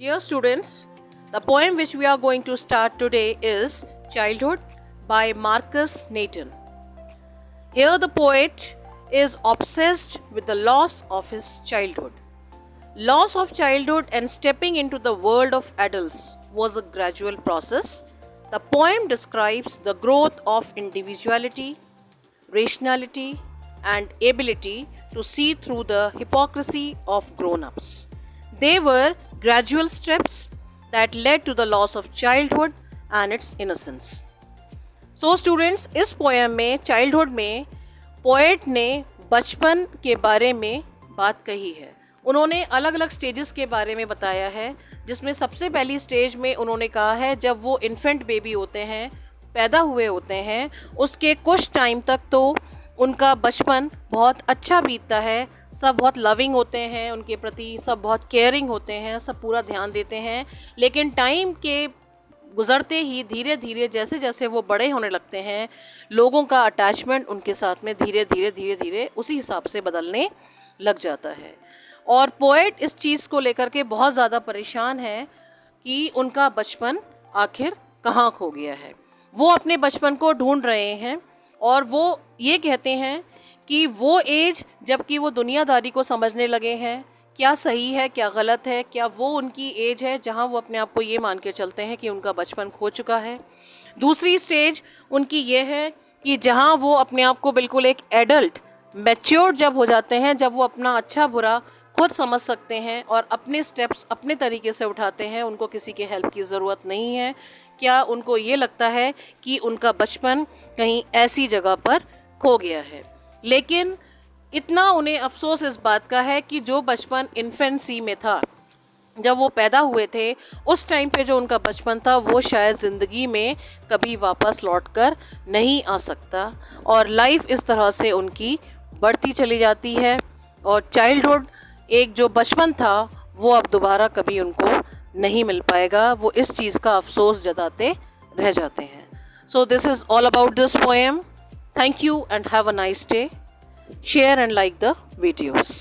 Dear students, the poem which we are going to start today is Childhood by Marcus Nathan. Here the poet is obsessed with the loss of his childhood. Loss of childhood and stepping into the world of adults was a gradual process. The poem describes the growth of individuality, rationality, and ability to see through the hypocrisy of grown-ups. They were gradual steps that led to the loss of childhood and its innocence. So students, इस poem में childhood में poet ने बचपन के बारे में बात कही है. उन्होंने अलग अलग स्टेजेस के बारे में बताया है, जिसमें सबसे पहली स्टेज में उन्होंने कहा है जब वो इन्फेंट बेबी होते हैं, पैदा हुए होते हैं, उसके कुछ टाइम तक तो उनका बचपन बहुत अच्छा बीतता है. सब बहुत लविंग होते हैं उनके प्रति, सब बहुत केयरिंग होते हैं, सब पूरा ध्यान देते हैं. लेकिन टाइम के गुज़रते ही धीरे धीरे जैसे जैसे वो बड़े होने लगते हैं, लोगों का अटैचमेंट उनके साथ में धीरे धीरे उसी हिसाब से बदलने लग जाता है. और पोएट इस चीज़ को लेकर के बहुत ज़्यादा परेशान है कि उनका बचपन आखिर कहाँ खो गया है. वो अपने बचपन को ढूंढ रहे हैं और वो ये कहते हैं कि वो एज जबकि वो दुनियादारी को समझने लगे हैं, क्या सही है क्या गलत है, क्या वो उनकी एज है जहाँ वो अपने आप को ये मान के चलते हैं कि उनका बचपन खो चुका है. दूसरी स्टेज उनकी ये है कि जहाँ वो अपने आप को बिल्कुल एक एडल्ट मैच्योर जब हो जाते हैं, जब वो अपना अच्छा बुरा खुद समझ सकते हैं और अपने स्टेप्स अपने तरीके से उठाते हैं, उनको किसी के हेल्प की ज़रूरत नहीं है. क्या उनको ये लगता है कि उनका बचपन कहीं ऐसी जगह पर खो गया है. लेकिन इतना उन्हें अफसोस इस बात का है कि जो बचपन इन्फेंसी में था, जब वो पैदा हुए थे, उस टाइम पे जो उनका बचपन था वो शायद ज़िंदगी में कभी वापस लौटकर नहीं आ सकता. और लाइफ इस तरह से उनकी बढ़ती चली जाती है और चाइल्डहुड एक जो बचपन था वो अब दोबारा कभी उनको नहीं मिल पाएगा. वो इस चीज़ का अफसोस जताते रह जाते हैं. So this is all about this poem. Thank you and have a nice day. Share and like the videos.